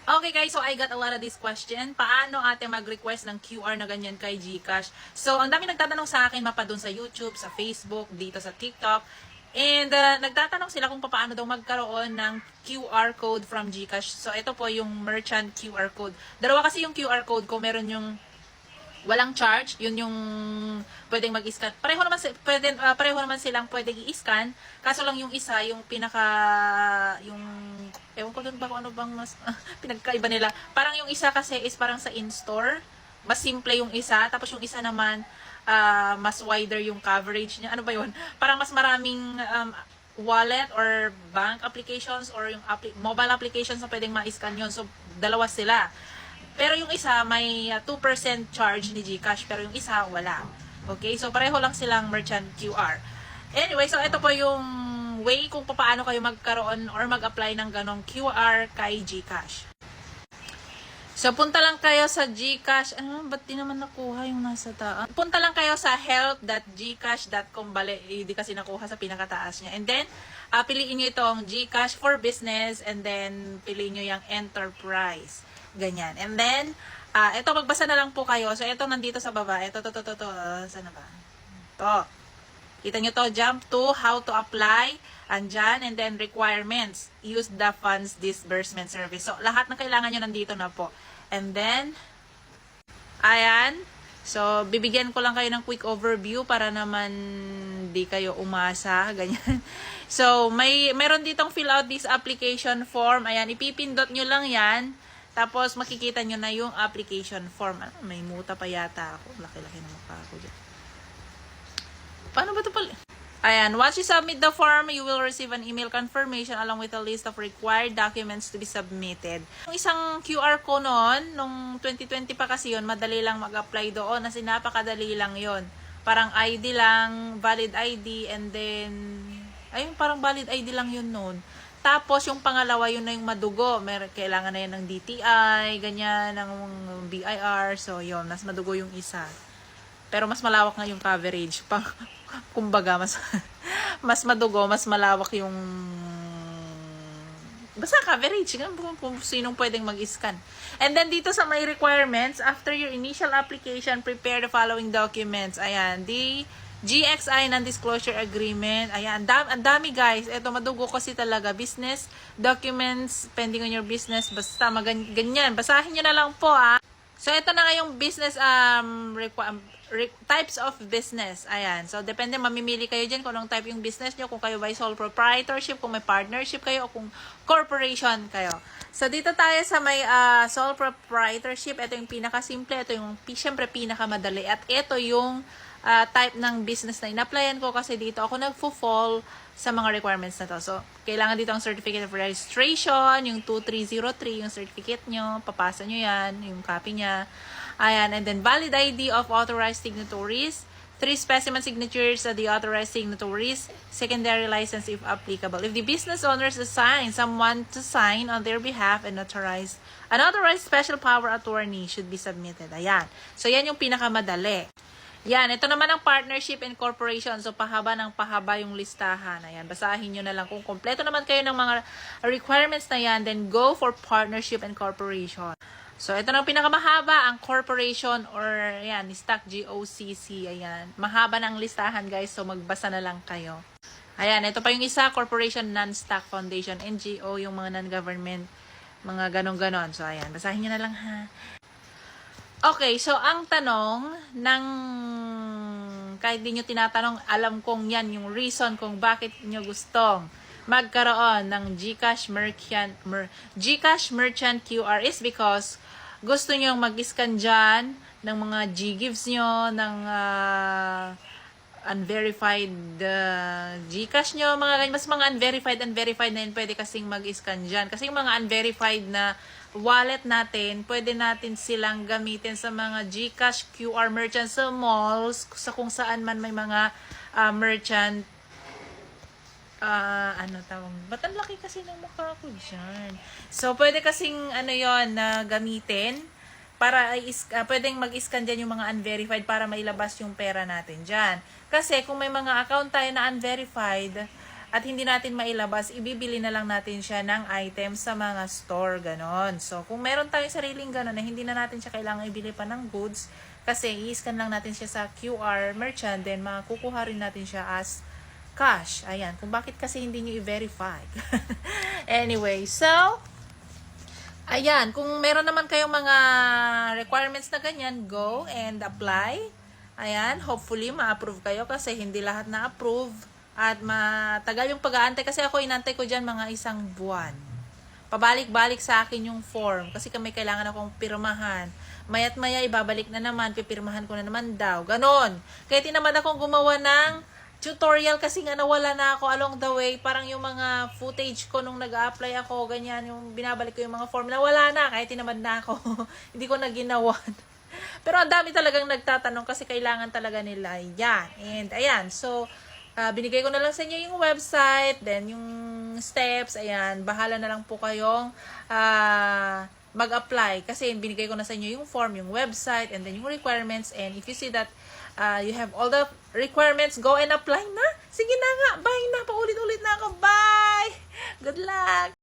Okay guys, so I got a lot of this question. Paano ate mag-request ng QR na ganyan kay GCash? So, ang dami nagtatanong sa akin, mapa dun sa YouTube, sa Facebook, dito sa TikTok. And nagtatanong sila kung paano daw magkaroon ng QR code from GCash. So, ito po yung merchant QR code. Dalawa kasi yung QR code ko. Meron yung walang charge, yun yung pwedeng mag-scan. Pareho naman silang pwedeng i-scan. Kaso lang yung isa, yung ewan ko dun ba kung ano bang mas pinagkaiba nila. Parang yung isa kasi is parang sa in-store. Mas simple yung isa. Tapos yung isa naman, mas wider yung coverage niya. Ano ba yun? Parang mas maraming wallet or bank applications or yung mobile applications na pwedeng ma-scan yun. So, dalawa sila. Pero yung isa, may 2% charge ni GCash, pero yung isa, wala. Okay? So, pareho lang silang merchant QR. Anyway, so ito po yung way kung paano kayo magkaroon or mag-apply ng ganong QR kay GCash. So, punta lang kayo sa GCash. Ba't di naman nakuha yung nasa taas? Punta lang kayo sa help.gcash.com. Bale, hindi kasi nakuha sa pinakataas niya. And then, piliin nyo itong GCash for Business and then piliin nyo yung Enterprise. Ganyan. And then, ito, magbasa na lang po kayo. So, ito nandito sa baba. Ito, sana ba? Ito. Kita nyo to, jump to how to apply. Andyan. And then, requirements. Use the funds disbursement service. So, lahat ng kailangan nyo nandito na po. And then, ayan. So, bibigyan ko lang kayo ng quick overview para naman di kayo umasa. Ganyan. So, meron ditong fill out this application form. Ayan, ipipindot nyo lang yan. Tapos, makikita nyo na yung application form. May muta pa yata ako. Laki-laki na mukha ako dyan. Paano ba ito pala? Ayan. Once you submit the form, you will receive an email confirmation along with a list of required documents to be submitted. Yung isang QR ko noon, nung 2020 pa kasi yun, madali lang mag-apply doon. Kasi napakadali lang yun. Parang ID lang, valid ID, and then, ayun, parang valid ID lang yun noon. Tapos, yung pangalawa, yun na yung madugo. Kailangan na yan ng DTI, ganyan, ng BIR. So, yun, mas madugo yung isa. Pero mas malawak nga yung coverage. Kumbaga, mas madugo, mas malawak yung basta coverage. Kung sinong pwedeng mag-scan. And then, dito sa may requirements, after your initial application, prepare the following documents. Ayan, GXI non-disclosure agreement. Ayan, ang dami guys. Ito, madugo kasi talaga. Business documents pending on your business. Basta ganyan. Basahin nyo na lang po So, ito na nga yung business types of business. Ayan. So, depende, mamimili kayo dyan kung anong type yung business nyo. Kung kayo ba sole proprietorship, kung may partnership kayo, o kung corporation kayo. So, dito tayo sa may sole proprietorship. Ito yung pinaka-simple. Ito yung, syempre, pinaka-madali. At ito yung type ng business na in-applyan ko kasi dito ako nagfo-fall sa mga requirements na to. So, kailangan dito ang certificate of registration, yung 2303, yung certificate nyo, papasa nyo yan, yung copy niya. Ayan, and then valid ID of authorized signatories, 3 specimen signatures of the authorized signatories, secondary license if applicable. If the business owners assign someone to sign on their behalf and an authorized special power attorney should be submitted. Ayan. So, yan yung pinakamadali. Yan, ito naman ang partnership and corporation. So, pahaba ng pahaba yung listahan. Ayan, basahin nyo na lang. Kung kompleto naman kayo ng mga requirements na yan, then go for partnership and corporation. So, ito na ang pinakamahaba, ang corporation or, ayan, stock GOCC. Ayan, mahaba ng listahan guys. So, magbasa na lang kayo. Ayan, ito pa yung isa, corporation, non-stock foundation, NGO, yung mga non-government, mga ganon-ganon. So, ayan, basahin nyo na lang ha. Okay, so ang tanong ng kahit di nyo tinatanong, alam kong yan yung reason kung bakit nyo gustong magkaroon ng GCash Merchant QR is because gusto nyo mag-scan dyan ng mga G-Gives nyo, ng unverified GCash nyo, mas mga unverified na yun, pwede kasing mag-scan dyan. Kasi yung mga unverified na wallet natin, pwede natin silang gamitin sa mga GCash QR merchants sa malls, sa kung saan man may mga merchant, ba't ang laki kasi ng mukha ko dyan? So, pwede kasing, yon na gamitin, para pwedeng mag-scan dyan yung mga unverified para mailabas yung pera natin dyan. Kasi, kung may mga account tayo na unverified, at hindi natin mailabas, ibibili na lang natin siya ng items sa mga store, ganon. So, kung meron tayong sariling ganon na hindi na natin siya kailangan ibili pa ng goods, kasi i-scan lang natin siya sa QR merchant, then makukuha rin natin siya as cash. Ayan, kung bakit kasi hindi nyo i-verify. Anyway, so, ayan, kung meron naman kayong mga requirements na ganyan, go and apply. Ayan, hopefully ma-approve kayo kasi hindi lahat na-approve at matagal yung pag-aantay kasi ako inantay ko dyan mga 1 buwan. Pabalik-balik sa akin yung form kasi kami kailangan akong pirmahan. Mayat maya ibabalik na naman, pipirmahan ko na naman daw. Ganon. Kaya tinamad akong gumawa ng tutorial kasi nga nawala na ako along the way. Parang yung mga footage ko nung nag-a-apply ako, ganyan, yung binabalik ko yung mga form, nawala na. Kaya tinamad na ako. Hindi ko na ginawa. Pero ang dami talagang nagtatanong kasi kailangan talaga nila. Yan. And ayan. So, binigay ko na lang sa inyo yung website, then yung steps. Ayan. Bahala na lang po kayong mag-apply. Kasi binigay ko na sa inyo yung form, yung website, and then yung requirements. And if you see that you have all the requirements, go and apply na. Sige na nga. Bye na. Paulit-ulit na ako. Bye! Good luck!